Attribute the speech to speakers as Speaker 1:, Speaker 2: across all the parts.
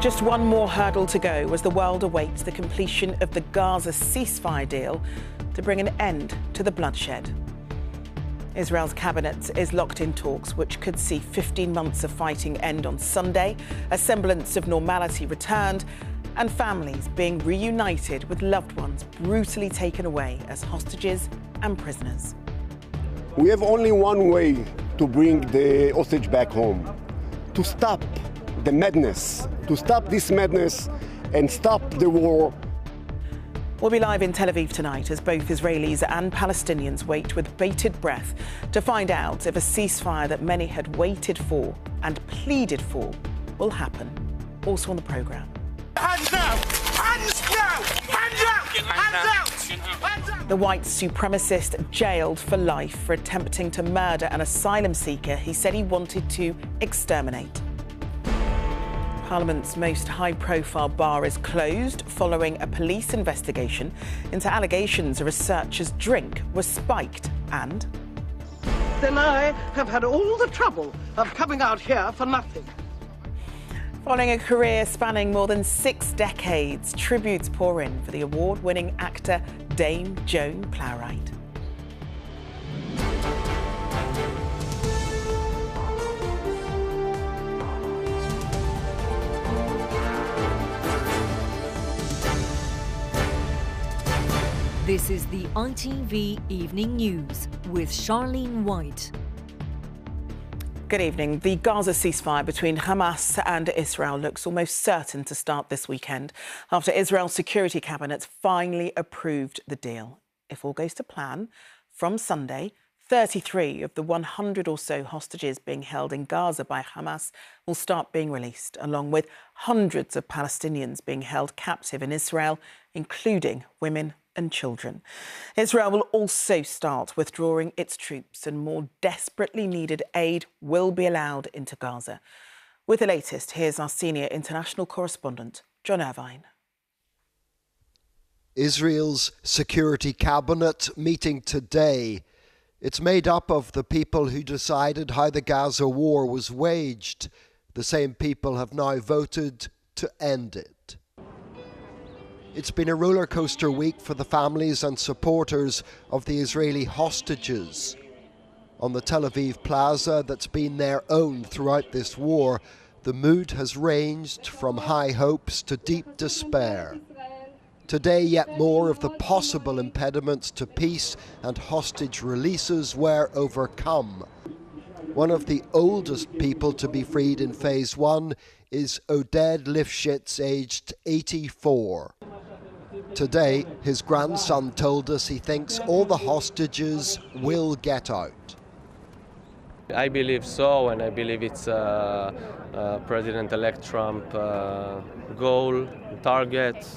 Speaker 1: Just one more hurdle to go as the world awaits the completion of the Gaza ceasefire deal to bring an end to the bloodshed. Israel's cabinet is locked in talks which could see 15 months of fighting end on Sunday, a semblance of normality returned, and families being reunited with loved ones brutally taken away as hostages and prisoners.
Speaker 2: We have only one way to bring the hostage back home, to stop the madness, to stop this madness and stop the war.
Speaker 1: We'll be live in Tel Aviv tonight as both Israelis and Palestinians wait with bated breath to find out if a ceasefire that many had waited for and pleaded for will happen. Also on the programme.
Speaker 3: Hands out! Hands out! Hands out! Hands out! Hands out!
Speaker 1: The white supremacist jailed for life for attempting to murder an asylum seeker he said he wanted to exterminate. Parliament's most high-profile bar is closed following a police investigation into allegations a researcher's drink was spiked and...
Speaker 4: Then I have had all the trouble of coming out here for nothing.
Speaker 1: Following a career spanning more than 6 decades, tributes pour in for the award-winning actor Dame Joan Plowright.
Speaker 5: This is the ITV Evening News with Charlene White.
Speaker 1: Good evening. The Gaza ceasefire between Hamas and Israel looks almost certain to start this weekend after Israel's Security Cabinet finally approved the deal. If all goes to plan, from Sunday, 33 of the 100 or so hostages being held in Gaza by Hamas will start being released, along with hundreds of Palestinians being held captive in Israel, including women and children. Israel will also start withdrawing its troops and more desperately needed aid will be allowed into Gaza. With the latest, here's our senior international correspondent, John Irvine.
Speaker 6: Israel's Security Cabinet meeting today. It's made up of the people who decided how the Gaza war was waged. The same people have now voted to end it. It's been a roller coaster week for the families and supporters of the Israeli hostages. On the Tel Aviv plaza that's been their own throughout this war, the mood has ranged from high hopes to deep despair. Today, yet more of the possible impediments to peace and hostage releases were overcome. One of the oldest people to be freed in Phase 1 is Oded Lifshitz, aged 84. Today, his grandson told us he thinks all the hostages will get out.
Speaker 7: I believe so, and I believe it's President-elect Trump goal, target.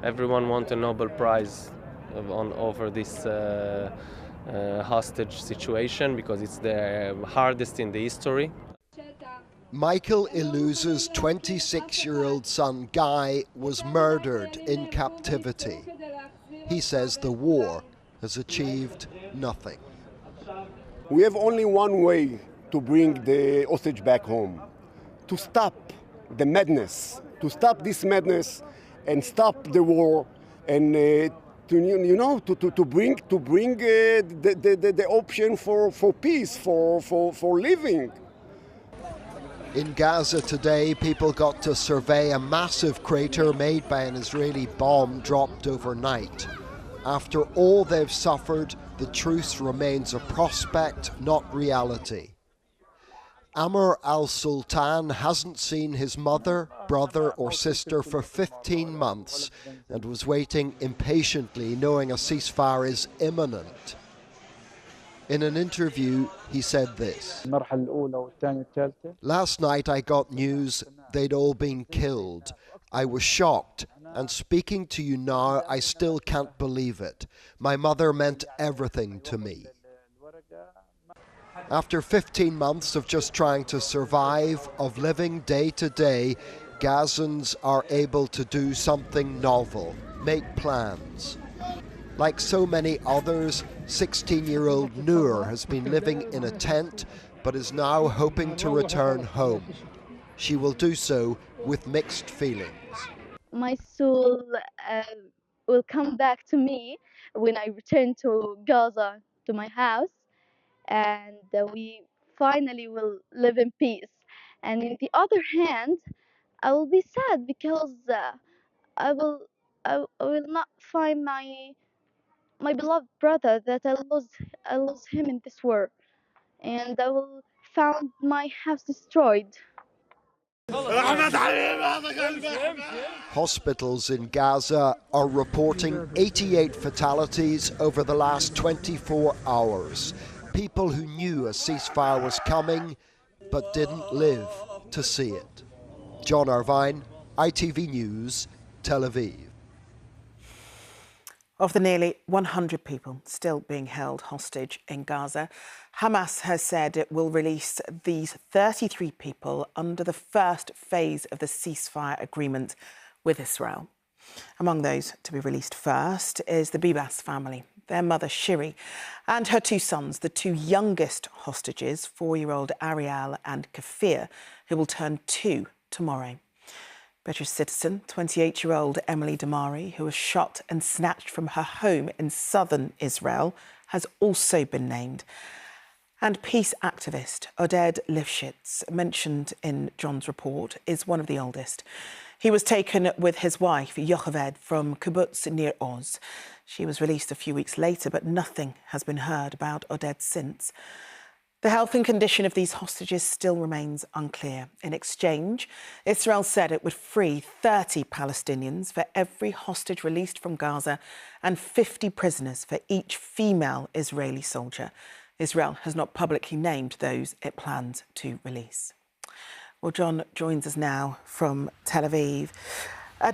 Speaker 7: Everyone wants a Nobel Prize over this hostage situation because it's the hardest in the history.
Speaker 6: Michael Iluz's 26-year-old son Guy was murdered in captivity. He says the war has achieved nothing.
Speaker 2: We have only one way to bring the hostage back home, to stop the madness, to stop this madness and stop the war, and to bring the option for peace, for living.
Speaker 6: In Gaza today, people got to survey a massive crater made by an Israeli bomb dropped overnight. After all they've suffered, the truce remains a prospect, not reality. Amr al-Sultan hasn't seen his mother, brother or sister for 15 months and was waiting impatiently, knowing a ceasefire is imminent. In an interview, he said this: "Last night I got news they'd all been killed. I was shocked, and speaking to you now, I still can't believe it. My mother meant everything to me." After 15 months of just trying to survive, of living day to day, Gazans are able to do something novel, make plans. Like so many others, 16-year-old Noor has been living in a tent but is now hoping to return home. She will do so with mixed feelings.
Speaker 8: My soul will come back to me when I return to Gaza, to my house, and we finally will live in peace. And on the other hand, I will be sad because I will not find my beloved brother that I lost him in this war, and I will found my house destroyed.
Speaker 6: Hospitals in Gaza are reporting 88 fatalities over the last 24 hours. People who knew a ceasefire was coming but didn't live to see it. John Irvine, ITV News, Tel Aviv.
Speaker 1: Of the nearly 100 people still being held hostage in Gaza, Hamas has said it will release these 33 people under the first phase of the ceasefire agreement with Israel. Among those to be released first is the Bibas family, their mother Shiri, and her two sons, the two youngest hostages, 4-year-old Ariel and Kafir, who will turn 2 tomorrow. British citizen, 28-year-old Emily Damari, who was shot and snatched from her home in southern Israel, has also been named. And peace activist Oded Lifshitz, mentioned in John's report, is one of the oldest. He was taken with his wife, Yocheved, from kibbutz near Oz. She was released a few weeks later, but nothing has been heard about Oded since. The health and condition of these hostages still remains unclear. In exchange, Israel said it would free 30 Palestinians for every hostage released from Gaza and 50 prisoners for each female Israeli soldier. Israel has not publicly named those it plans to release. Well, John joins us now from Tel Aviv.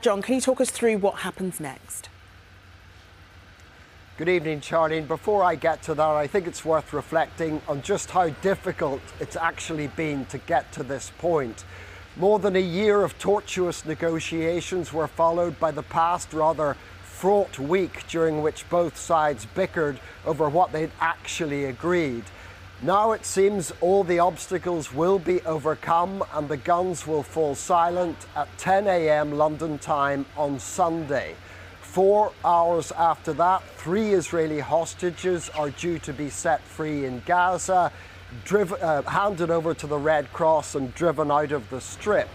Speaker 1: John, can you talk us through what happens next?
Speaker 6: Good evening, Charlene. Before I get to that, I think it's worth reflecting on just how difficult it's actually been to get to this point. More than a year of tortuous negotiations were followed by the past rather fraught week during which both sides bickered over what they'd actually agreed. Now it seems all the obstacles will be overcome and the guns will fall silent at 10 a.m. London time on Sunday. 4 hours after that, 3 Israeli hostages are due to be set free in Gaza, handed over to the Red Cross and driven out of the Strip.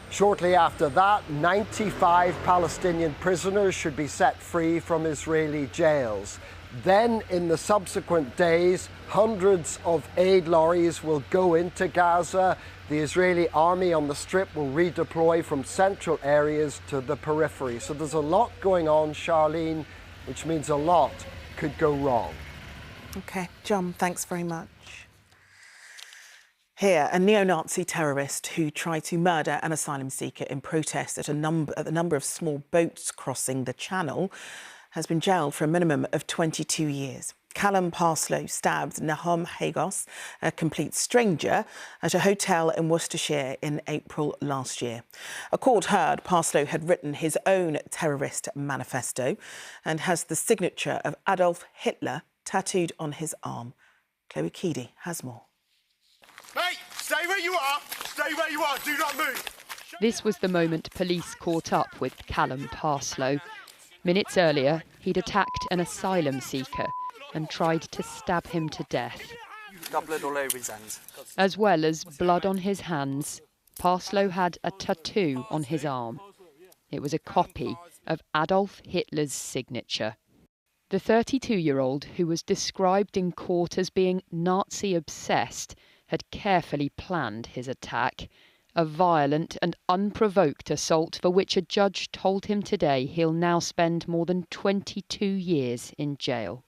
Speaker 6: Shortly after that, 95 Palestinian prisoners should be set free from Israeli jails. Then, in the subsequent days, hundreds of aid lorries will go into Gaza. The Israeli army on the Strip will redeploy from central areas to the periphery. So there's a lot going on, Charlene, which means a lot could go wrong.
Speaker 1: OK, John, thanks very much. Here, a neo-Nazi terrorist who tried to murder an asylum seeker in protest at the number of small boats crossing the Channel has been jailed for a minimum of 22 years. Callum Parslow stabbed Nahum Hagos, a complete stranger, at a hotel in Worcestershire in April last year. A court heard Parslow had written his own terrorist manifesto and has the signature of Adolf Hitler tattooed on his arm. Chloe Keedy has more.
Speaker 3: Hey, stay where you are. Stay where you are. Do not move.
Speaker 9: This was the moment police caught up with Callum Parslow. Minutes earlier, he'd attacked an asylum seeker and tried to stab him to death.
Speaker 10: Got blood all over his hands.
Speaker 9: As well as blood on his hands, Parslow had a tattoo on his arm. It was a copy of Adolf Hitler's signature. The 32-year-old, who was described in court as being Nazi-obsessed, had carefully planned his attack. A violent and unprovoked assault for which a judge told him today he'll now spend more than 22 years in jail.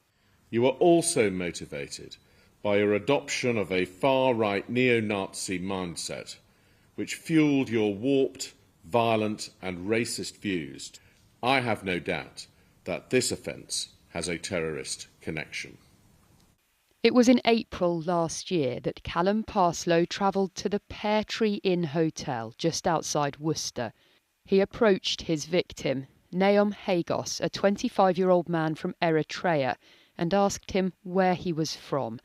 Speaker 11: You were also motivated by your adoption of a far-right neo-Nazi mindset, which fueled your warped, violent and racist views. I have no doubt that this offence has a terrorist connection.
Speaker 9: It was in April last year that Callum Parslow travelled to the Pear Tree Inn Hotel just outside Worcester. He approached his victim, Nahum Hagos, a 25-year-old man from Eritrea, and asked him where he was from.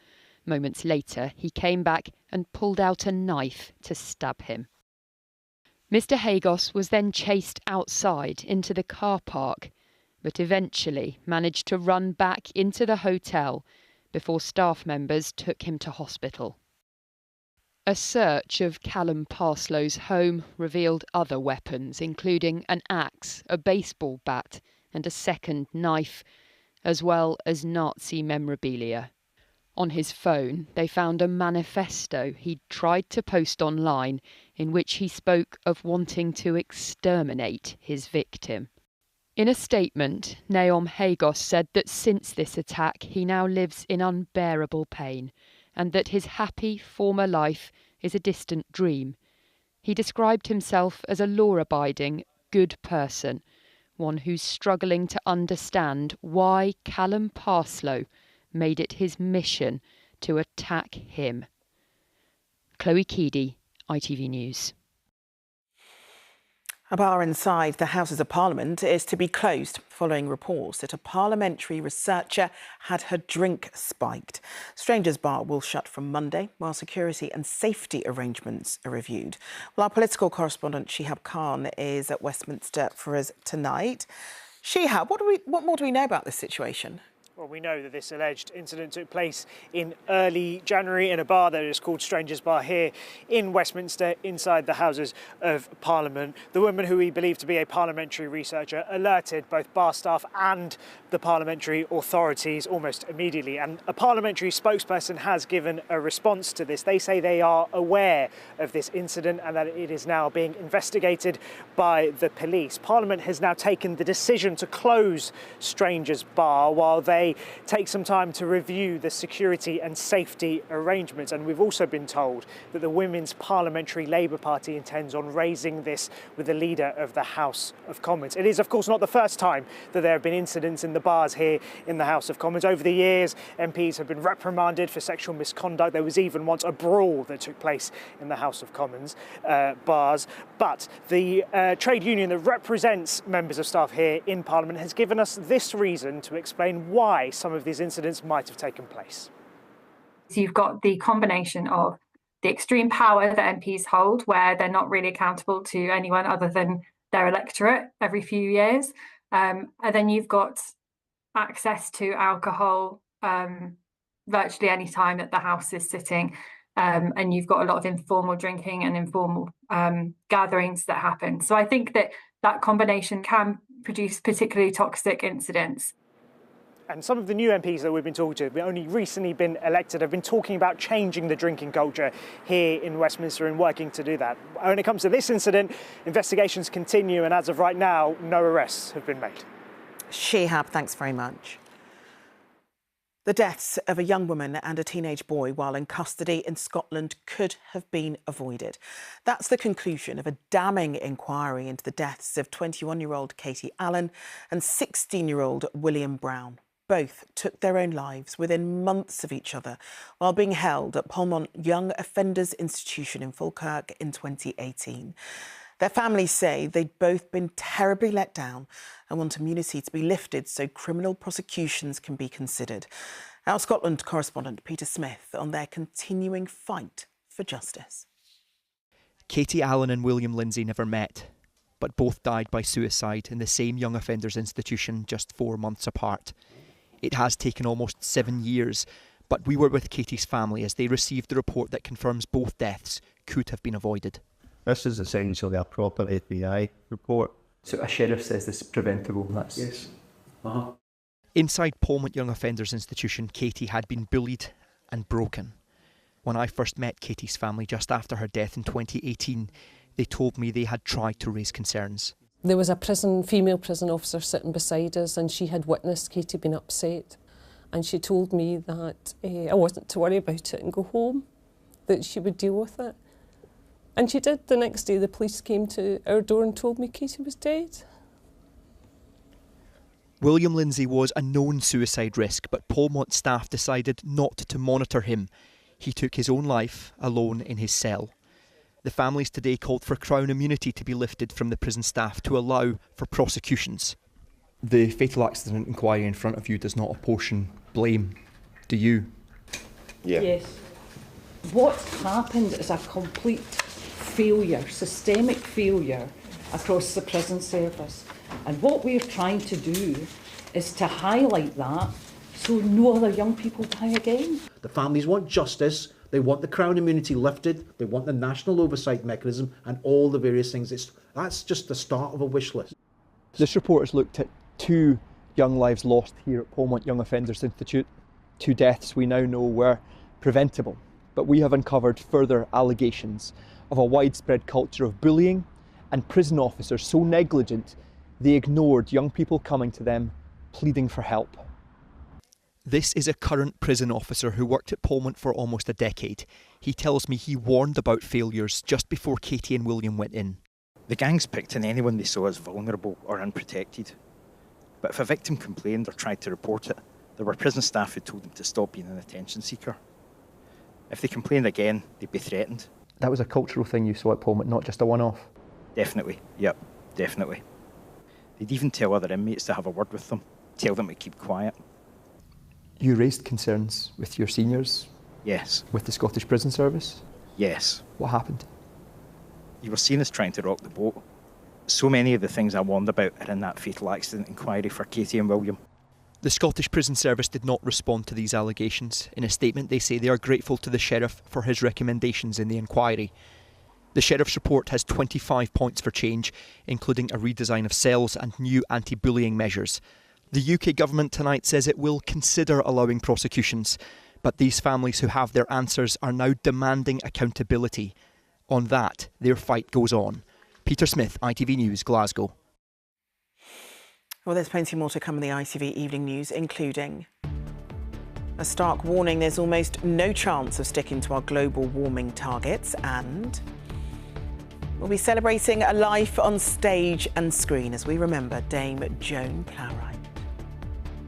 Speaker 9: Moments later, he came back and pulled out a knife to stab him. Mr. Hagos was then chased outside into the car park, but eventually managed to run back into the hotel before staff members took him to hospital. A search of Callum Parslow's home revealed other weapons, including an axe, a baseball bat, and a second knife, as well as Nazi memorabilia. On his phone, they found a manifesto he'd tried to post online in which he spoke of wanting to exterminate his victim. In a statement, Naom Hagos said that since this attack, he now lives in unbearable pain and that his happy former life is a distant dream. He described himself as a law-abiding, good person, one who's struggling to understand why Callum Parslow made it his mission to attack him. Chloe Keedy, ITV News.
Speaker 1: A bar inside the Houses of Parliament is to be closed following reports that a parliamentary researcher had her drink spiked. Strangers Bar will shut from Monday while security and safety arrangements are reviewed. Well, our political correspondent Shihab Khan is at Westminster for us tonight. Shihab, what more do we know about this situation?
Speaker 12: Well, we know that this alleged incident took place in early January in a bar that is called Strangers Bar here in Westminster, inside the Houses of Parliament. The woman, who we believe to be a parliamentary researcher, alerted both bar staff and the parliamentary authorities almost immediately. And a parliamentary spokesperson has given a response to this. They say they are aware of this incident and that it is now being investigated by the police. Parliament has now taken the decision to close Strangers Bar while they take some time to review the security and safety arrangements. And we've also been told that the Women's Parliamentary Labour Party intends on raising this with the leader of the House of Commons. It is, of course, not the first time that there have been incidents in the bars here in the House of Commons. Over the years, MPs have been reprimanded for sexual misconduct. There was even once a brawl that took place in the House of Commons bars. But the trade union that represents members of staff here in Parliament has given us this reason to explain why some of these incidents might have taken place.
Speaker 13: So you've got the combination of the extreme power that MPs hold, where they're not really accountable to anyone other than their electorate every few years. And then you've got access to alcohol virtually any time that the House is sitting. And you've got a lot of informal drinking and informal gatherings that happen. So I think that that combination can produce particularly toxic incidents.
Speaker 12: And some of the new MPs that we've been talking to, have only recently been elected, have been talking about changing the drinking culture here in Westminster and working to do that. When it comes to this incident, investigations continue, and as of right now, no arrests have been made.
Speaker 1: Shihab, thanks very much. The deaths of a young woman and a teenage boy while in custody in Scotland could have been avoided. That's the conclusion of a damning inquiry into the deaths of 21-year-old Katie Allen and 16-year-old William Brown. Both took their own lives within months of each other while being held at Polmont Young Offenders Institution in Falkirk in 2018. Their families say they'd both been terribly let down and want immunity to be lifted so criminal prosecutions can be considered. Our Scotland correspondent Peter Smith on their continuing fight for justice.
Speaker 14: Katie Allen and William Lindsay never met, but both died by suicide in the same young offenders institution just 4 months apart. It has taken almost 7 years, but we were with Katie's family as they received the report that confirms both deaths could have been avoided.
Speaker 15: This is essentially a proper FBI report.
Speaker 10: So a sheriff says this is preventable, that's...
Speaker 15: Yes.
Speaker 14: Inside Polmont Young Offenders Institution, Katie had been bullied and broken. When I first met Katie's family just after her death in 2018, they told me they had tried to raise concerns.
Speaker 16: There was a female prison officer sitting beside us, and she had witnessed Katie being upset. And she told me that I wasn't to worry about it and go home, that she would deal with it. And she did. The next day the police came to our door and told me Katie was dead.
Speaker 14: William Lindsay was a known suicide risk, but Polmont staff decided not to monitor him. He took his own life alone in his cell. The families today called for Crown immunity to be lifted from the prison staff to allow for prosecutions.
Speaker 17: The fatal accident inquiry in front of you does not apportion blame, do you?
Speaker 18: Yeah. Yes. What happened is a complete failure, systemic failure across the prison service. And what we're trying to do is to highlight that so no other young people die again.
Speaker 19: The families want justice, they want the Crown immunity lifted, they want the national oversight mechanism and all the various things. That's just the start of a wish list.
Speaker 17: This report has looked at 2 young lives lost here at Polmont Young Offenders Institute. 2 deaths we now know were preventable, but we have uncovered further allegations of a widespread culture of bullying and prison officers so negligent they ignored young people coming to them pleading for help.
Speaker 14: This is a current prison officer who worked at Polmont for almost a decade. He tells me he warned about failures just before Katie and William went in.
Speaker 20: The gangs picked on anyone they saw as vulnerable or unprotected. But if a victim complained or tried to report it, there were prison staff who told them to stop being an attention seeker. If they complained again, they'd be threatened.
Speaker 17: That was a cultural thing you saw at Polmont, not just a one-off?
Speaker 20: Definitely, yep, definitely. They'd even tell other inmates to have a word with them, tell them to keep quiet.
Speaker 17: You raised concerns with your seniors?
Speaker 20: Yes.
Speaker 17: With the Scottish Prison Service?
Speaker 20: Yes.
Speaker 17: What happened?
Speaker 20: You were seen as trying to rock the boat. So many of the things I warned about are in that fatal accident inquiry for Katie and William.
Speaker 14: The Scottish Prison Service did not respond to these allegations. In a statement, they say they are grateful to the Sheriff for his recommendations in the inquiry. The Sheriff's report has 25 points for change, including a redesign of cells and new anti-bullying measures. The UK government tonight says it will consider allowing prosecutions, but these families who have their answers are now demanding accountability. On that, their fight goes on. Peter Smith, ITV News, Glasgow.
Speaker 1: Well, there's plenty more to come in the ITV Evening News, including a stark warning there's almost no chance of sticking to our global warming targets, and we'll be celebrating a life on stage and screen as we remember Dame Joan Plowright.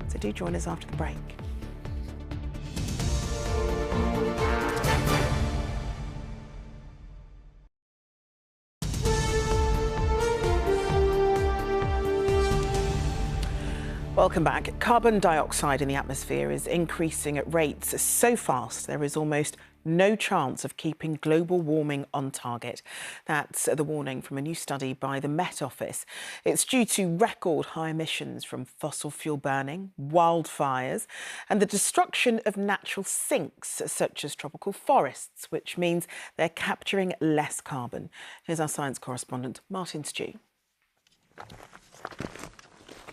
Speaker 1: So do join us after the break. Welcome back. Carbon dioxide in the atmosphere is increasing at rates so fast there is almost no chance of keeping global warming on target. That's the warning from a new study by the Met Office. It's due to record high emissions from fossil fuel burning, wildfires and the destruction of natural sinks such as tropical forests, which means they're capturing less carbon. Here's our science correspondent, Martin Stew.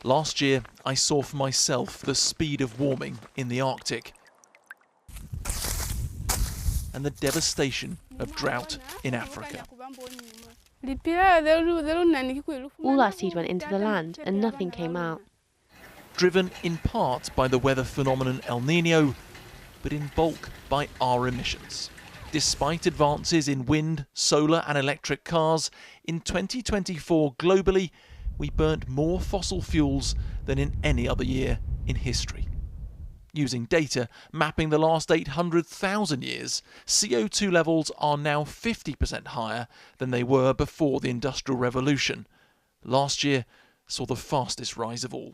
Speaker 21: Last year, I saw for myself the speed of warming in the Arctic and the devastation of drought in Africa.
Speaker 22: All our seed went into the land and nothing came out.
Speaker 21: Driven in part by the weather phenomenon El Niño, but in bulk by our emissions. Despite advances in wind, solar and electric cars, in 2024 globally, we burnt more fossil fuels than in any other year in history. Using data mapping the last 800,000 years, CO2 levels are now 50% higher than they were before the Industrial Revolution. Last year saw the fastest rise of all.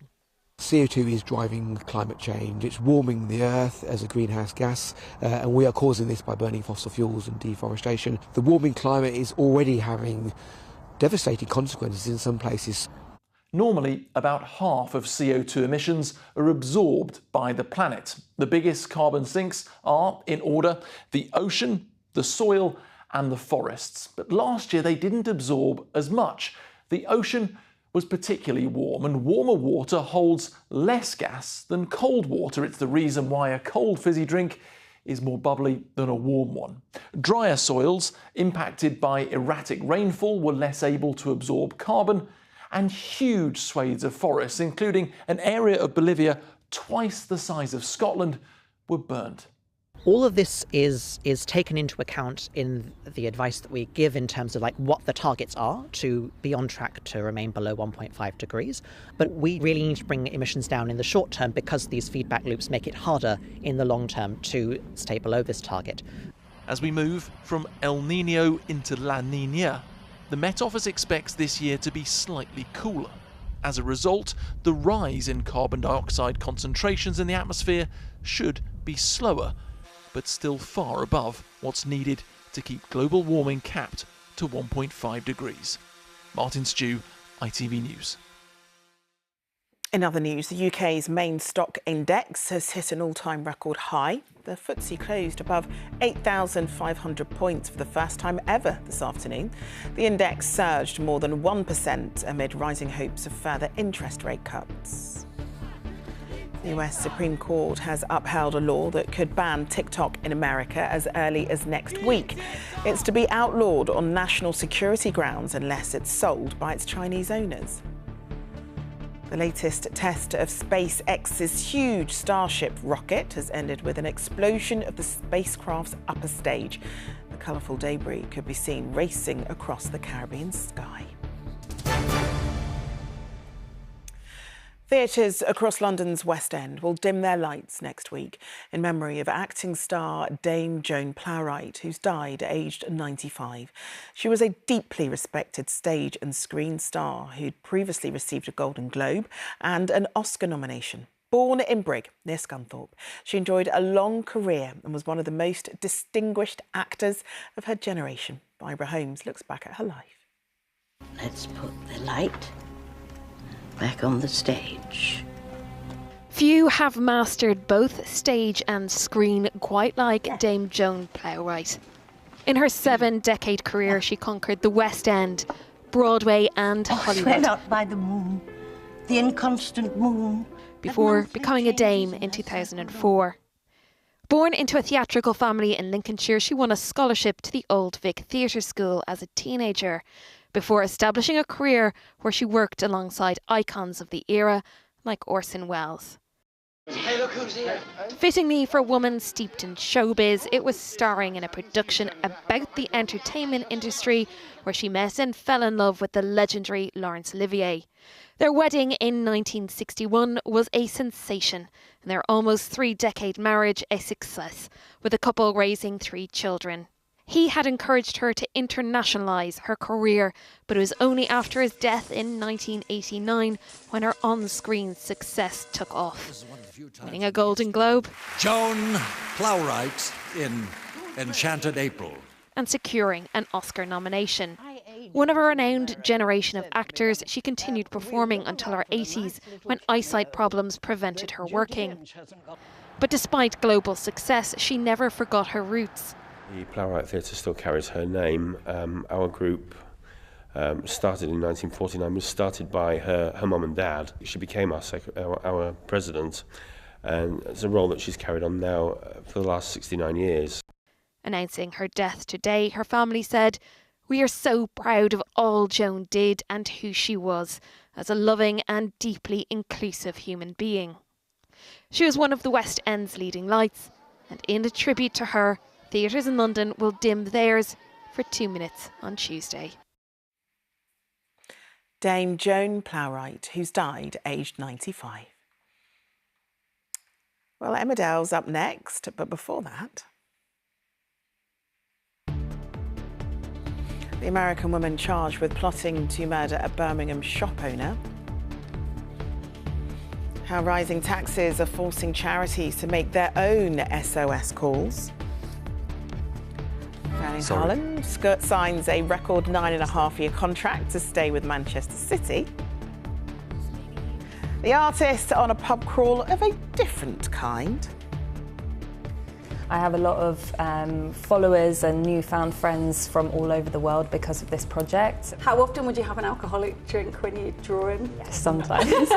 Speaker 23: CO2 is driving climate change. It's warming the earth as a greenhouse gas, and we are causing this by burning fossil fuels and deforestation. The warming climate is already having devastating consequences in some places.
Speaker 21: Normally, about half of CO2 emissions are absorbed by the planet. The biggest carbon sinks are, in order, the ocean, the soil and the forests. But last year they didn't absorb as much. The ocean was particularly warm, and warmer water holds less gas than cold water. It's the reason why a cold fizzy drink is more bubbly than a warm one. Drier soils, impacted by erratic rainfall, were less able to absorb carbon, and huge swathes of forests, including an area of Bolivia twice the size of Scotland, were burnt.
Speaker 24: All of this is taken into account in the advice that we give in terms of what the targets are to be on track to remain below 1.5 degrees. But we really need to bring emissions down in the short term because these feedback loops make it harder in the long term to stay below this target.
Speaker 21: As we move from El Niño into La Niña, the Met Office expects this year to be slightly cooler. As a result, the rise in carbon dioxide concentrations in the atmosphere should be slower, but still far above what's needed to keep global warming capped to 1.5 degrees. Martin Stew, ITV News.
Speaker 1: In other news, the UK's main stock index has hit an all-time record high. The FTSE closed above 8,500 points for the first time ever this afternoon. The index surged more than 1% amid rising hopes of further interest rate cuts. The US Supreme Court has upheld a law that could ban TikTok in America as early as next week. It's to be outlawed on national security grounds unless it's sold by its Chinese owners. The latest test of SpaceX's huge Starship rocket has ended with an explosion of the spacecraft's upper stage. The colourful debris could be seen racing across the Caribbean sky. Theatres across London's West End will dim their lights next week in memory of acting star Dame Joan Plowright, who's died aged 95. She was a deeply respected stage and screen star who'd previously received a Golden Globe and an Oscar nomination. Born in Brigg, near Scunthorpe, she enjoyed a long career and was one of the most distinguished actors of her generation. Barbara Holmes looks back at her life.
Speaker 2: Let's put the light back on the stage.
Speaker 4: Few have mastered both stage and screen quite like Dame Joan Plowright. In her 7-decade career, she conquered the West End, Broadway and Hollywood.
Speaker 2: Swept out by the moon, the inconstant moon.
Speaker 4: Before becoming a dame in 2004. Born into a theatrical family in Lincolnshire, she won a scholarship to the Old Vic Theatre School as a teenager, before establishing a career where she worked alongside icons of the era like Orson Welles.
Speaker 2: Hey, look who's here.
Speaker 4: Fittingly for a woman steeped in showbiz, it was starring in a production about the entertainment industry where she met and fell in love with the legendary Laurence Olivier. Their wedding in 1961 was a sensation and their almost 3-decade marriage a success, with the couple raising 3 children. He had encouraged her to internationalise her career, but it was only after his death in 1989 when her on-screen success took off. Winning a Golden Globe,
Speaker 5: Joan Plowright in Enchanted April,
Speaker 4: and securing an Oscar nomination. One of a renowned generation of actors, she continued performing until her 80s when eyesight problems prevented her working. But despite global success, she never forgot her roots.
Speaker 7: The Plowright Theatre still carries her name. Our group started in 1949, was started by her mum and dad. She became our president, and it's a role that she's carried on now for the last 69 years.
Speaker 4: Announcing her death today, her family said, "We are so proud of all Joan did and who she was, as a loving and deeply inclusive human being." She was one of the West End's leading lights, and in a tribute to her, theatres in London will dim theirs for 2 minutes on Tuesday.
Speaker 1: Dame Joan Plowright, who's died aged 95. Well, Emmerdale's up next, but before that, the American woman charged with plotting to murder a Birmingham shop owner. How rising taxes are forcing charities to make their own SOS calls. Erling Haaland signs a record 9.5-year contract to stay with Manchester City. The artist on a pub crawl of a different kind.
Speaker 25: I have a lot of followers and newfound friends from all over the world because of this project.
Speaker 26: How often would you have an alcoholic drink when you're drawing?
Speaker 25: Sometimes.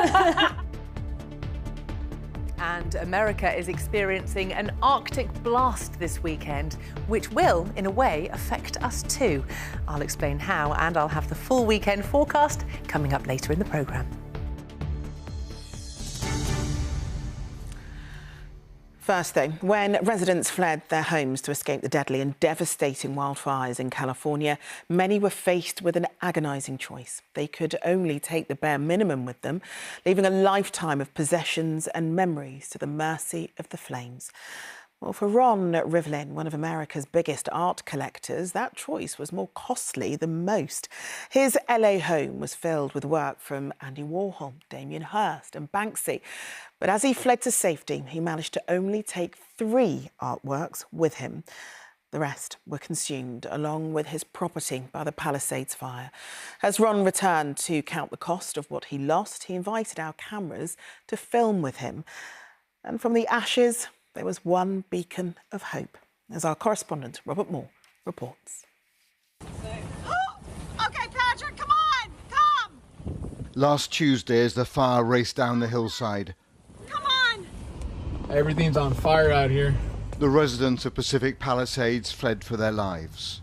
Speaker 27: And America is experiencing an Arctic blast this weekend, which will, in a way, affect us too. I'll explain how, and I'll have the full weekend forecast coming up later in the programme.
Speaker 1: First, though, when residents fled their homes to escape the deadly and devastating wildfires in California, many were faced with an agonising choice. They could only take the bare minimum with them, leaving a lifetime of possessions and memories to the mercy of the flames. Well, for Ron Rivlin, one of America's biggest art collectors, that choice was more costly than most. His LA home was filled with work from Andy Warhol, Damien Hirst and Banksy. But as he fled to safety, he managed to only take 3 artworks with him. The rest were consumed, along with his property, by the Palisades fire. As Ron returned to count the cost of what he lost, he invited our cameras to film with him. And from the ashes, there was one beacon of hope, as our correspondent Robert Moore reports.
Speaker 3: OK, Patrick, come on! Come!
Speaker 6: Last Tuesday, as the fire raced down the hillside,
Speaker 3: Come on!
Speaker 8: Everything's on fire out here.
Speaker 6: The residents of Pacific Palisades fled for their lives.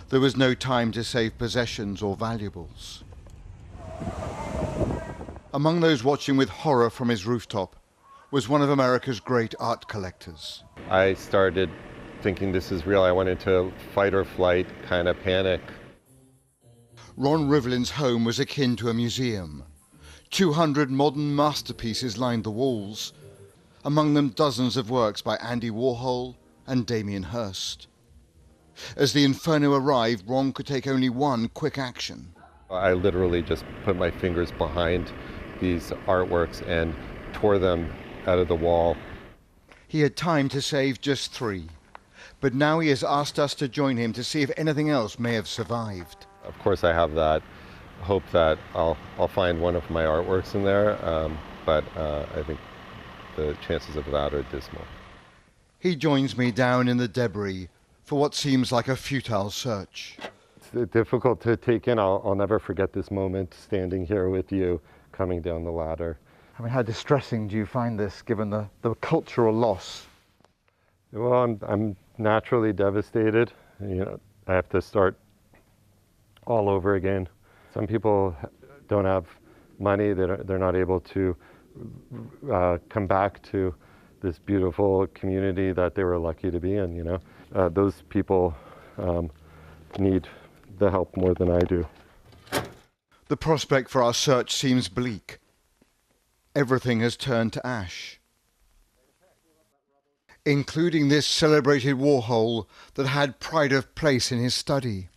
Speaker 6: There was no time to save possessions or valuables. Among those watching with horror from his rooftop was one of America's great art collectors.
Speaker 9: I started thinking this is real. I went into fight or flight kind of panic.
Speaker 6: Ron Rivlin's home was akin to a museum. 200 modern masterpieces lined the walls, among them dozens of works by Andy Warhol and Damien Hirst. As the inferno arrived, Ron could take only one quick action.
Speaker 9: I literally just put my fingers behind these artworks and tore them out of the wall.
Speaker 6: He had time to save just 3, but now he has asked us to join him to see if anything else may have survived.
Speaker 9: Of course, I have that hope that I'll find one of my artworks in there, but I think the chances of that are dismal.
Speaker 6: He joins me down in the debris for what seems like a futile search.
Speaker 9: It's difficult to take in. I'll never forget this moment, standing here with you, coming down the ladder.
Speaker 6: I mean, how distressing do you find this, given the cultural loss?
Speaker 9: Well, I'm naturally devastated. You know, I have to start all over again. Some people don't have money, they're not able to come back to this beautiful community that they were lucky to be in, you know. Those people need the help more than I do.
Speaker 6: The prospect for our search seems bleak. Everything has turned to ash, including this celebrated Warhol that had pride of place in his study.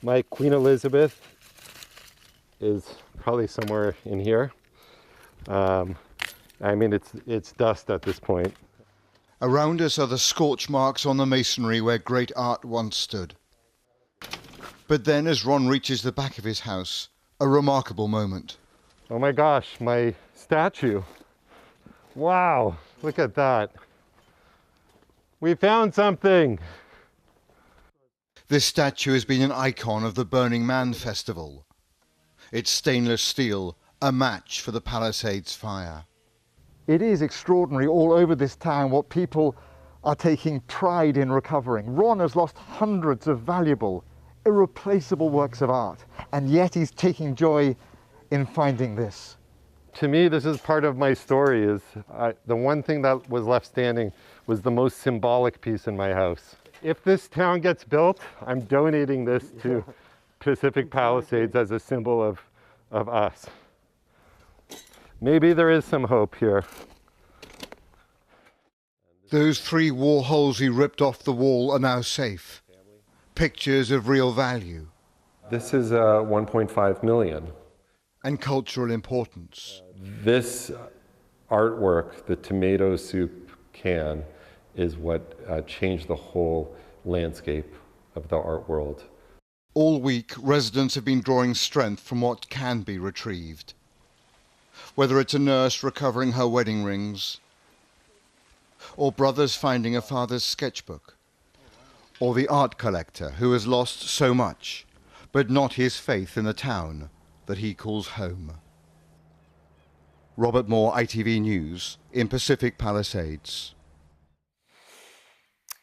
Speaker 9: My Queen Elizabeth is probably somewhere in here. I mean, it's dust at this point.
Speaker 6: Around us are the scorch marks on the masonry where great art once stood. But then, as Ron reaches the back of his house, a remarkable moment.
Speaker 9: Oh my gosh, my statue. Wow, look at that. We found something.
Speaker 6: This statue has been an icon of the Burning Man festival. It's stainless steel, a match for the Palisades fire.
Speaker 11: It is extraordinary all over this town what people are taking pride in recovering. Ron has lost hundreds of valuable, irreplaceable works of art, and yet he's taking joy in finding this.
Speaker 9: To me, this is part of my story. The one thing that was left standing was the most symbolic piece in my house. If this town gets built, I'm donating this to Pacific Palisades as a symbol of us. Maybe there is some hope here.
Speaker 6: Those 3 Warhols he ripped off the wall are now safe. Pictures of real value.
Speaker 9: This is 1.5 million.
Speaker 6: And cultural importance.
Speaker 9: This artwork, the tomato soup can, is what changed the whole landscape of the art world.
Speaker 6: All week, residents have been drawing strength from what can be retrieved. Whether it's a nurse recovering her wedding rings, or brothers finding a father's sketchbook, or the art collector who has lost so much, but not his faith in the town that he calls home. Robert Moore, ITV News, in Pacific Palisades.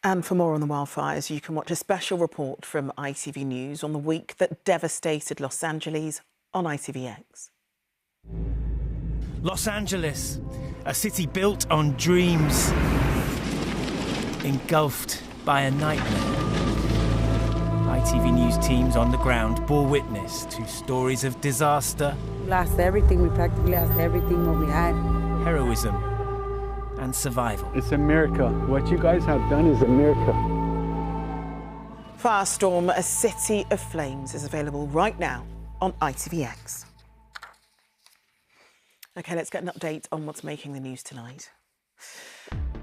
Speaker 1: And for more on the wildfires, you can watch a special report from ITV News on the week that devastated Los Angeles on ITVX.
Speaker 12: Los Angeles, a city built on dreams, engulfed by a nightmare. ITV News teams on the ground bore witness to stories of disaster.
Speaker 13: We lost everything. We practically lost everything what we had.
Speaker 12: Heroism and survival.
Speaker 28: It's a miracle. What you guys have done is a miracle.
Speaker 1: Firestorm, a City of Flames is available right now on ITVX. OK, let's get an update on what's making the news tonight.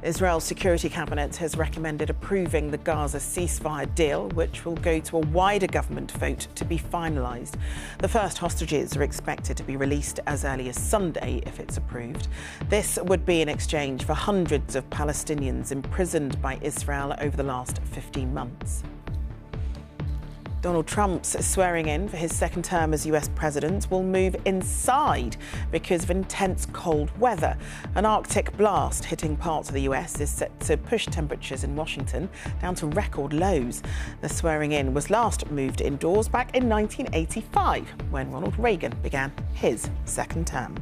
Speaker 1: Israel's Security Cabinet has recommended approving the Gaza ceasefire deal, which will go to a wider government vote to be finalised. The first hostages are expected to be released as early as Sunday if it's approved. This would be in exchange for hundreds of Palestinians imprisoned by Israel over the last 15 months. Donald Trump's swearing in for his second term as US president will move inside because of intense cold weather. An Arctic blast hitting parts of the US is set to push temperatures in Washington down to record lows. The swearing in was last moved indoors back in 1985 when Ronald Reagan began his second term.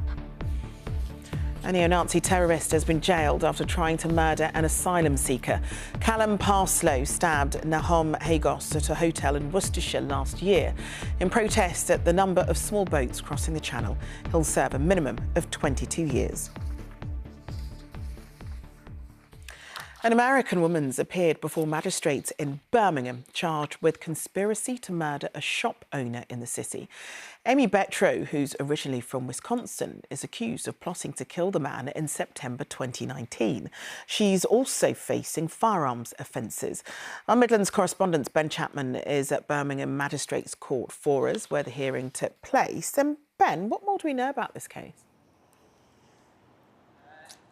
Speaker 1: A neo-Nazi terrorist has been jailed after trying to murder an asylum seeker. Callum Parslow stabbed Nahom Hagos at a hotel in Worcestershire last year. In protest at the number of small boats crossing the channel, he'll serve a minimum of 22 years. An American woman's appeared before magistrates in Birmingham, charged with conspiracy to murder a shop owner in the city. Amy Betro, who's originally from Wisconsin, is accused of plotting to kill the man in September 2019. She's also facing firearms offences. Our Midlands correspondent Ben Chapman is at Birmingham Magistrates Court for us, where the hearing took place. And Ben, what more do we know about this case?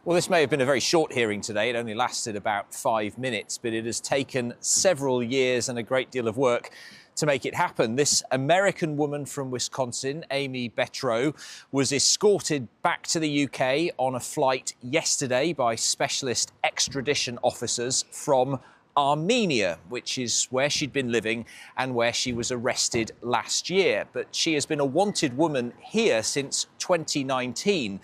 Speaker 10: Well, this may have been a very short hearing today. It only lasted about 5 minutes, but it has taken several years and a great deal of work to make it happen. This American woman from Wisconsin, Amy Betro, was escorted back to the UK on a flight yesterday by specialist extradition officers from Armenia, which is where she'd been living and where she was arrested last year. But she has been a wanted woman here since 2019.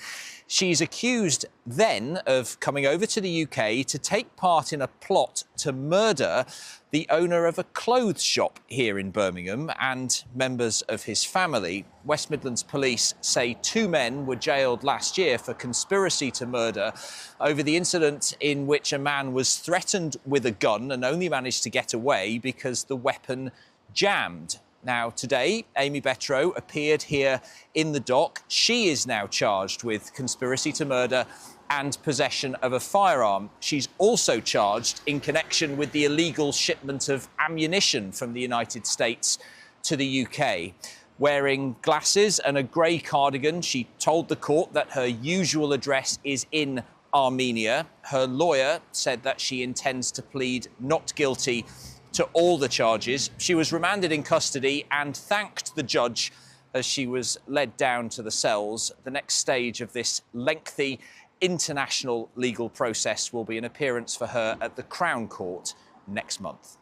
Speaker 10: She's accused then of coming over to the UK to take part in a plot to murder the owner of a clothes shop here in Birmingham and members of his family. West Midlands Police say 2 men were jailed last year for conspiracy to murder over the incident in which a man was threatened with a gun and only managed to get away because the weapon jammed. Now, today, Amy Betro appeared here in the dock. She is now charged with conspiracy to murder and possession of a firearm. She's also charged in connection with the illegal shipment of ammunition from the United States to the UK. Wearing glasses and a grey cardigan, she told the court that her usual address is in Armenia. Her lawyer said that she intends to plead not guilty to all the charges. She was remanded in custody and thanked the judge as she was led down to the cells. The next stage of this lengthy international legal process will be an appearance for her at the Crown Court next month.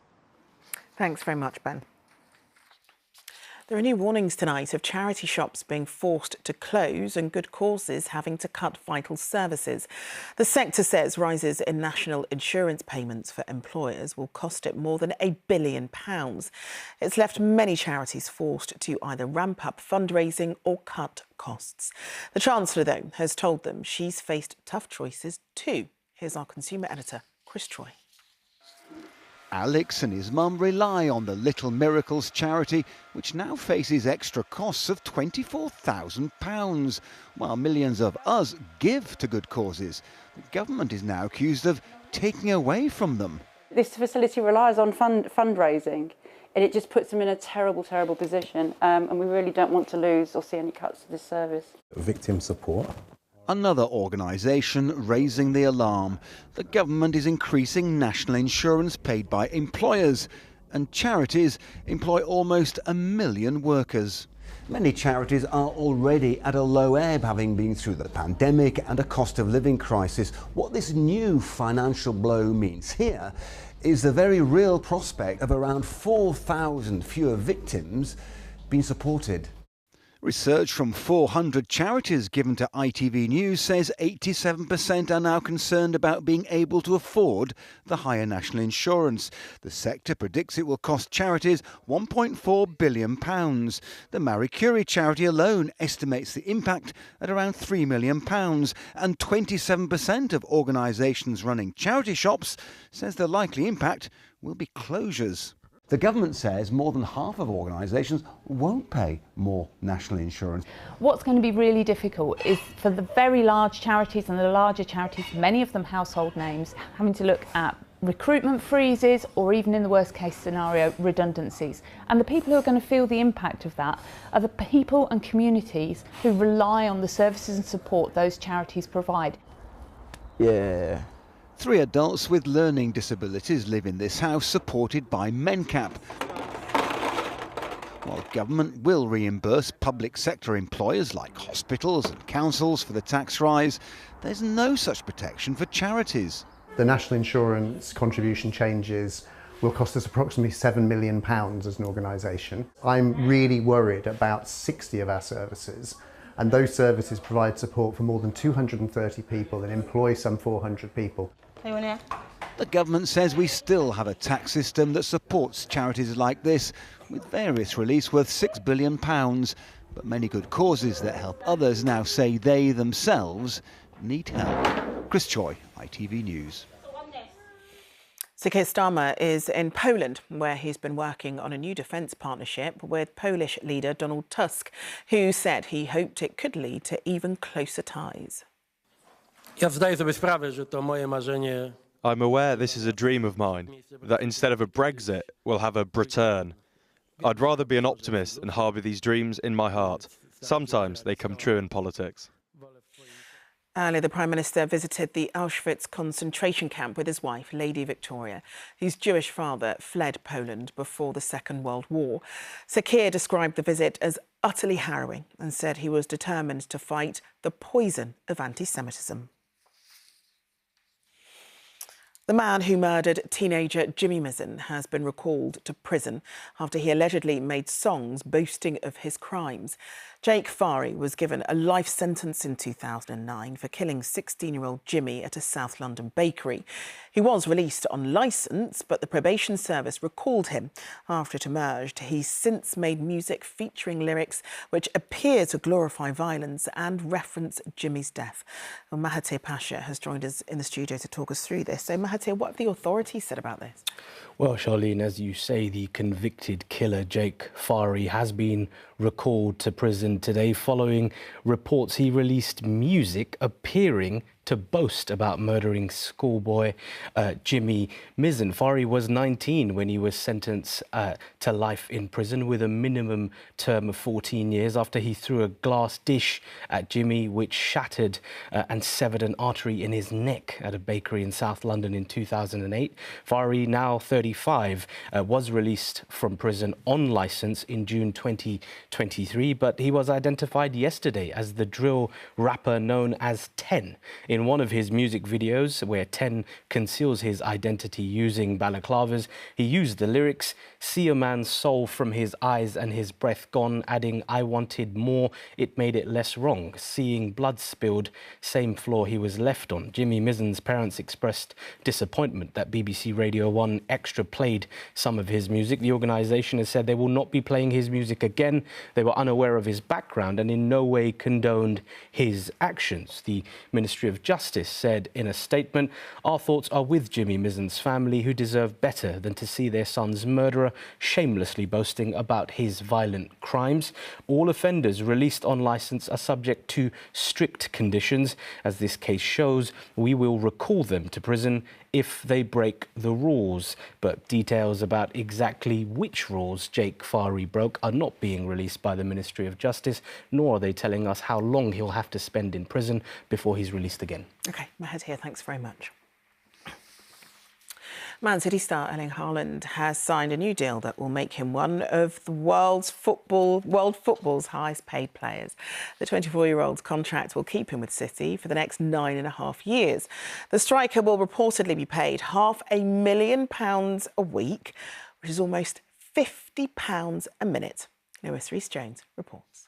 Speaker 1: Thanks very much, Ben. There are new warnings tonight of charity shops being forced to close and good causes having to cut vital services. The sector says rises in national insurance payments for employers will cost it more than £1 billion. It's left many charities forced to either ramp up fundraising or cut costs. The Chancellor, though, has told them she's faced tough choices too. Here's our consumer editor, Chris Troy.
Speaker 14: Alex and his mum rely on the Little Miracles charity, which now faces extra costs of £24,000, while millions of us give to good causes. The government is now accused of taking away from them.
Speaker 26: This facility relies on fundraising, and it just puts them in a terrible, terrible position, and we really don't want to lose or see any cuts to this service.
Speaker 14: Victim support. Another organisation raising the alarm. The government is increasing national insurance paid by employers, and charities employ almost 1 million workers.
Speaker 15: Many charities are already at a low ebb, having been through the pandemic and a cost of living crisis. What this new financial blow means here is the very real prospect of around 4,000 fewer victims being supported.
Speaker 14: Research from 400 charities given to ITV News says 87% are now concerned about being able to afford the higher national insurance. The sector predicts it will cost charities £1.4 billion. The Marie Curie charity alone estimates the impact at around £3 million, and 27% of organisations running charity shops says the likely impact will be closures.
Speaker 15: The government says more than half of organisations won't pay more national insurance.
Speaker 16: What's going to be really difficult is for the very large charities and the larger charities, many of them household names, having to look at recruitment freezes or even in the worst case scenario, redundancies. And the people who are going to feel the impact of that are the people and communities who rely on the services and support those charities provide.
Speaker 14: Yeah. 3 adults with learning disabilities live in this house supported by MenCap. While government will reimburse public sector employers like hospitals and councils for the tax rise, there's no such protection for charities.
Speaker 17: The national insurance contribution changes will cost us approximately £7 million as an organisation. I'm really worried about 60 of our services, and those services provide support for more than 230 people and employ some 400 people.
Speaker 14: The government says we still have a tax system that supports charities like this, with various reliefs worth £6 billion. But many good causes that help others now say they themselves need help. Chris Choi, ITV News.
Speaker 1: So Keir Starmer is in Poland, where he's been working on a new defence partnership with Polish leader Donald Tusk, who said he hoped it could lead to even closer ties.
Speaker 18: I'm aware this is a dream of mine, that instead of a Brexit, we'll have a Britain. I'd rather be an optimist and harbour these dreams in my heart. Sometimes they come true in politics.
Speaker 1: Earlier, the Prime Minister visited the Auschwitz concentration camp with his wife, Lady Victoria, whose Jewish father fled Poland before the Second World War. Sir Keir described the visit as utterly harrowing and said he was determined to fight the poison of anti-Semitism. The man who murdered teenager Jimmy Mizzen has been recalled to prison after he allegedly made songs boasting of his crimes. Jake Fari was given a life sentence in 2009 for killing 16-year-old Jimmy at a South London bakery. He was released on licence, but the probation service recalled him after it emerged he's since made music featuring lyrics which appear to glorify violence and reference Jimmy's death. Well, Mahathir Pasha has joined us in the studio to talk us through this. So, Mahathir, what have the authorities said about this?
Speaker 19: Well, Charlene, as you say, the convicted killer Jake Fari has been recalled to prison today following reports he released music appearing to boast about murdering schoolboy Jimmy Mizzen. Fari was 19 when he was sentenced to life in prison with a minimum term of 14 years after he threw a glass dish at Jimmy, which shattered and severed an artery in his neck at a bakery in South London in 2008. Fari, now 35, was released from prison on licence in June 2023, but he was identified yesterday as the drill rapper known as 10. In one of his music videos, where 10 conceals his identity using balaclavas, he used the lyrics, "See a man's soul from his eyes and his breath gone," adding, "I wanted more, it made it less wrong. Seeing blood spilled, same floor he was left on." Jimmy Mizzen's parents expressed disappointment that BBC Radio 1 Extra played some of his music. The organisation has said they will not be playing his music again. They were unaware of his background and in no way condoned his actions. The Ministry of Justice said in a statement, "Our thoughts are with Jimmy Mizzen's family, who deserve better than to see their son's murderer shamelessly boasting about his violent crimes. All offenders released on licence are subject to strict conditions. As this case shows, we will recall them to prison if they break the rules." But details about exactly which rules Jake Fari broke are not being released by the Ministry of Justice, nor are they telling us how long he'll have to spend in prison before he's released again.
Speaker 1: OK, Mahathir, thanks very much. Man City star Erling Haaland has signed a new deal that will make him one of the world football's highest paid players. The 24-year-old's contract will keep him with City for the next 9.5 years. The striker will reportedly be paid £500,000 a week, which is almost £50 a minute. Lewis Rees-Jones reports.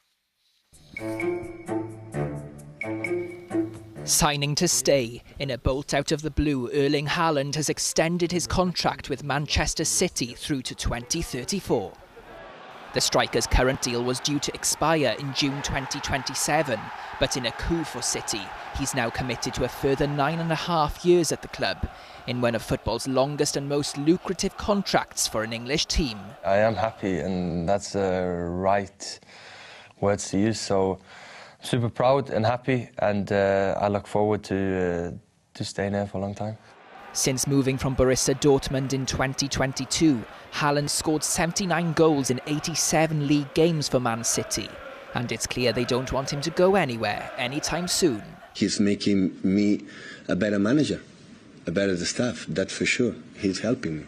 Speaker 20: Signing to stay. In a bolt out of the blue, Erling Haaland has extended his contract with Manchester City through to 2034. The striker's current deal was due to expire in June 2027, but in a coup for City, he's now committed to a further 9.5 years at the club, in one of football's longest and most lucrative contracts for an English team.
Speaker 2: I am happy, and that's the right words to use, so I'm super proud and happy, and I look forward to staying there for a long time.
Speaker 20: Since moving from Borussia Dortmund in 2022, Haaland scored 79 goals in 87 league games for Man City. And it's clear they don't want him to go anywhere anytime soon.
Speaker 4: He's making me a better manager, a better staff, that for sure. He's helping me.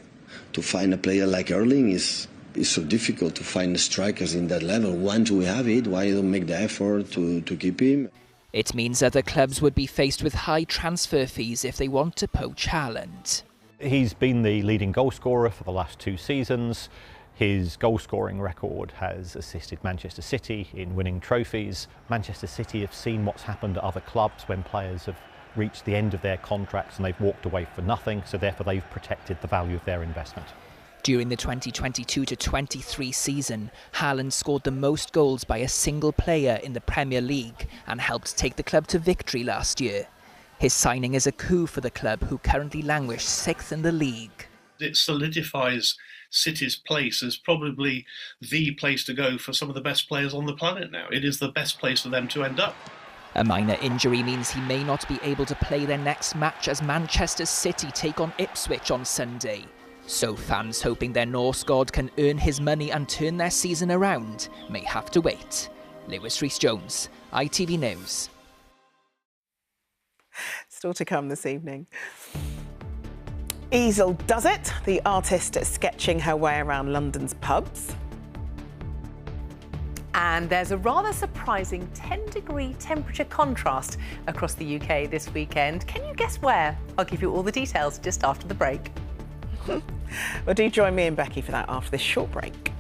Speaker 4: To find a player like Erling is so difficult to find strikers in that level. Once we have it, why don't make the effort to keep him?
Speaker 20: It means other clubs would be faced with high transfer fees if they want to poach Haaland.
Speaker 5: He's been the leading goal scorer for the last 2 seasons. His goal scoring record has assisted Manchester City in winning trophies. Manchester City have seen what's happened at other clubs when players have reached the end of their contracts and they've walked away for nothing, so therefore they've protected the value of their investment.
Speaker 20: During the 2022-23 season, Haaland scored the most goals by a single player in the Premier League and helped take the club to victory last year. His signing is a coup for the club, who currently languish 6th in the league.
Speaker 7: It solidifies City's place as probably the place to go for some of the best players on the planet now. It is the best place for them to end up.
Speaker 20: A minor injury means he may not be able to play their next match as Manchester City take on Ipswich on Sunday. So fans hoping their Norse god can earn his money and turn their season around may have to wait. Lewis Rhys-Jones, ITV News.
Speaker 1: Still to come this evening. Easel does it, the artist sketching her way around London's pubs.
Speaker 27: And there's a rather surprising 10-degree temperature contrast across the UK this weekend. Can you guess where? I'll give you all the details just after the break.
Speaker 1: Well, do join me and Becky for that after this short break.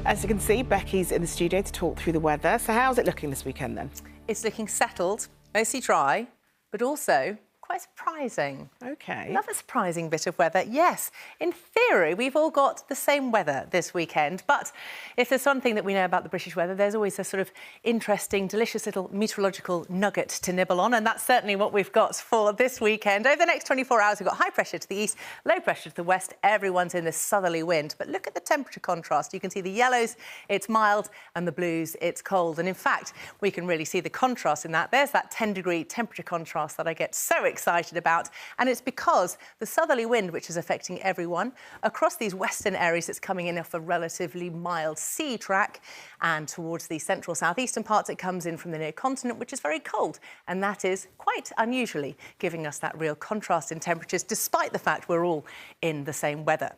Speaker 1: As you can see, Becky's in the studio to talk through the weather. So how's it looking this weekend then?
Speaker 27: It's looking settled, mostly dry, but also quite surprising.
Speaker 1: OK.
Speaker 27: Love a surprising bit of weather. Yes, in theory, we've all got the same weather this weekend. But if there's one thing that we know about the British weather, there's always a sort of interesting, delicious little meteorological nugget to nibble on. And that's certainly what we've got for this weekend. Over the next 24 hours, we've got high pressure to the east, low pressure to the west. Everyone's in this southerly wind. But look at the temperature contrast. You can see the yellows, it's mild, and the blues, it's cold. And in fact, we can really see the contrast in that. There's that 10-degree temperature contrast that I get so excited about. And it's because the southerly wind, which is affecting everyone, across these western areas, it's coming in off a relatively mild sea track. And towards the central southeastern parts, it comes in from the near continent, which is very cold. And that is quite unusually giving us that real contrast in temperatures, despite the fact we're all in the same weather.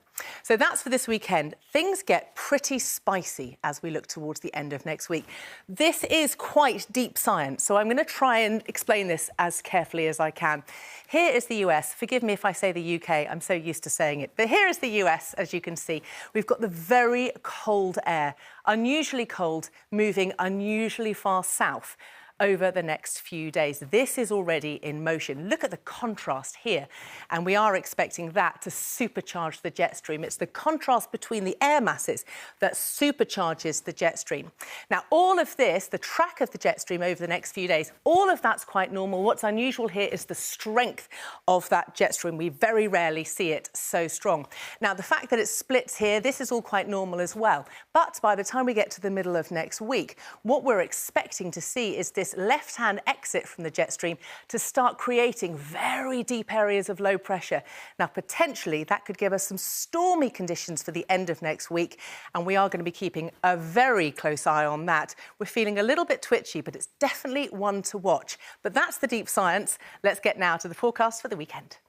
Speaker 27: So that's for this weekend. Things get pretty spicy as we look towards the end of next week. This is quite deep science, so I'm going to try and explain this as carefully as I can. Here is the US. Forgive me if I say the UK, I'm so used to saying it. But here is the US, as you can see. We've got the very cold air, unusually cold, moving unusually far south over the next few days. This is already in motion. Look at the contrast here. And we are expecting that to supercharge the jet stream. It's the contrast between the air masses that supercharges the jet stream. Now, all of this, the track of the jet stream over the next few days, all of that's quite normal. What's unusual here is the strength of that jet stream. We very rarely see it so strong. Now, the fact that it splits here, this is all quite normal as well. But by the time we get to the middle of next week, what we're expecting to see is this left-hand exit from the jet stream to start creating very deep areas of low pressure. Now, potentially, that could give us some stormy conditions for the end of next week, and we are going to be keeping a very close eye on that. We're feeling a little bit twitchy, but it's definitely one to watch. But that's the deep science. Let's get now to the forecast for the weekend.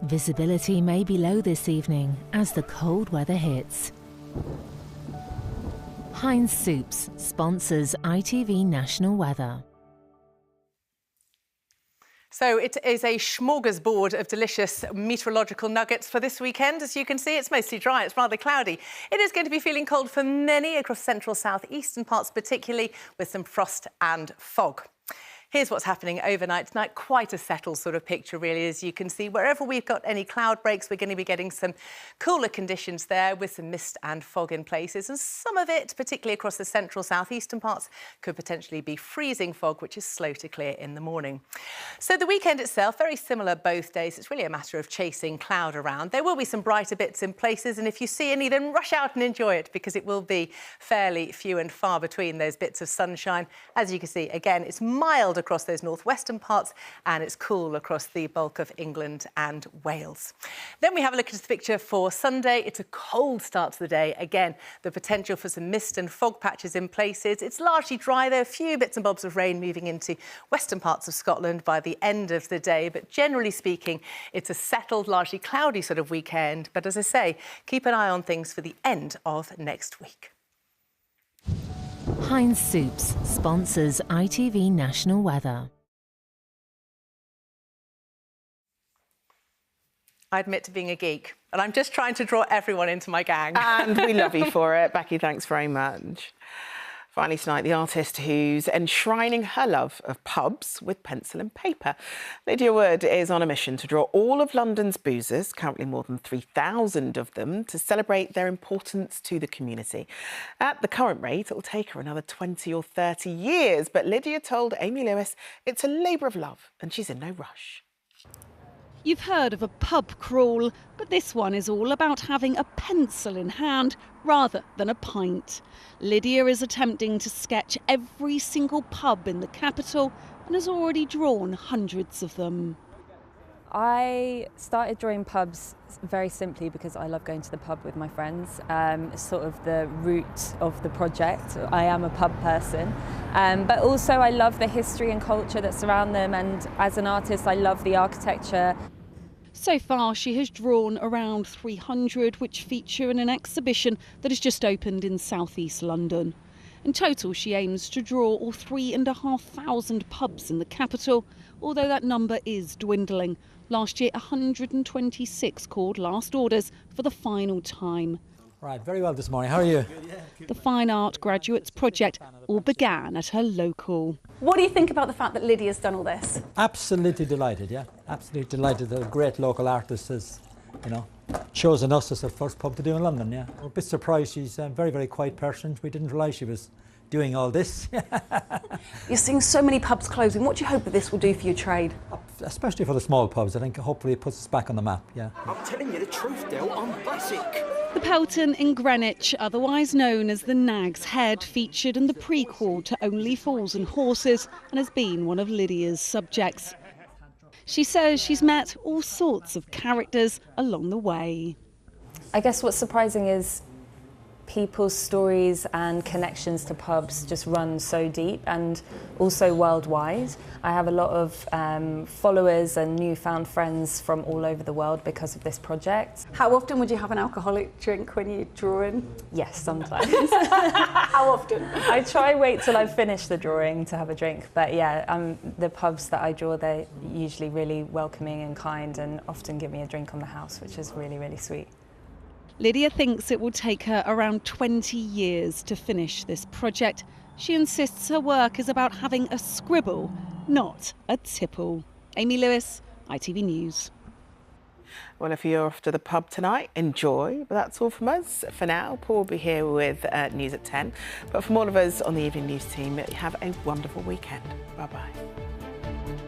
Speaker 21: Visibility may be low this evening as the cold weather hits. Heinz Soups sponsors ITV National Weather.
Speaker 27: So it is a smorgasbord of delicious meteorological nuggets for this weekend. As you can see, it's mostly dry, it's rather cloudy. It is going to be feeling cold for many across central southeastern parts, particularly with some frost and fog. Here's what's happening overnight tonight. Quite a settled sort of picture, really, as you can see. Wherever we've got any cloud breaks, we're going to be getting some cooler conditions there with some mist and fog in places. And some of it, particularly across the central southeastern parts, could potentially be freezing fog, which is slow to clear in the morning. So the weekend itself, very similar both days. It's really a matter of chasing cloud around. There will be some brighter bits in places, and if you see any, then rush out and enjoy it, because it will be fairly few and far between those bits of sunshine. As you can see, again, it's mild across those northwestern parts, and it's cool across the bulk of England and Wales. Then we have a look at the picture for Sunday. It's a cold start to the day. Again, the potential for some mist and fog patches in places. It's largely dry, though. A few bits and bobs of rain moving into western parts of Scotland by the end of the day. But generally speaking, it's a settled, largely cloudy sort of weekend. But as I say, keep an eye on things for the end of next week.
Speaker 21: Heinz Soups sponsors ITV National Weather.
Speaker 27: I admit to being a geek, and I'm just trying to draw everyone into my gang.
Speaker 1: And we love you for it. Becky, thanks very much. Finally tonight, the artist who's enshrining her love of pubs with pencil and paper. Lydia Wood is on a mission to draw all of London's boozers, currently more than 3,000 of them, to celebrate their importance to the community. At the current rate, it'll take her another 20 or 30 years, but Lydia told Amy Lewis it's a labour of love and she's in no rush.
Speaker 3: You've heard of a pub crawl, but this one is all about having a pencil in hand rather than a pint. Lydia is attempting to sketch every single pub in the capital and has already drawn hundreds of them.
Speaker 8: I started drawing pubs very simply because I love going to the pub with my friends. It's sort of the root of the project. I am a pub person, but also I love the history and culture that surround them, and as an artist I love the architecture.
Speaker 3: So far she has drawn around 300, which feature in an exhibition that has just opened in southeast London. In total she aims to draw all 3,500 pubs in the capital, although that number is dwindling. Last year 126 called last orders for the final time.
Speaker 9: Right, very well this morning. How are you?
Speaker 3: The Fine Art Graduates project all began at her local.
Speaker 11: What do you think about the fact that Lydia's done all this?
Speaker 9: Absolutely delighted, yeah. Absolutely delighted that a great local artist has, chosen us as her first pub to do in London, yeah. We're a bit surprised. She's a very, very quiet person. We didn't realise she was doing all this.
Speaker 11: You're seeing so many pubs closing. What do you hope that this will do for your trade?
Speaker 9: Especially for the small pubs. I think hopefully it puts us back on the map, yeah.
Speaker 22: I'm telling you the truth, Del. I'm basic.
Speaker 3: The Pelton in Greenwich, otherwise known as the Nag's Head, featured in the prequel to Only Fools and Horses and has been one of Lydia's subjects. She says she's met all sorts of characters along the way.
Speaker 8: I guess what's surprising is people's stories and connections to pubs just run so deep, and also worldwide. I have a lot of followers and newfound friends from all over the world because of this project.
Speaker 11: How often would you have an alcoholic drink when you're drawing?
Speaker 8: Yes, sometimes.
Speaker 11: How often?
Speaker 8: I try wait till I've finished the drawing to have a drink, but yeah, the pubs that I draw, they're usually really welcoming and kind and often give me a drink on the house, which is really, really sweet.
Speaker 3: Lydia thinks it will take her around 20 years to finish this project. She insists her work is about having a scribble, not a tipple. Amy Lewis, ITV News.
Speaker 1: Well, if you're off to the pub tonight, enjoy. But that's all from us for now. Paul will be here with news at 10. But from all of us on the Evening News team, have a wonderful weekend. Bye-bye.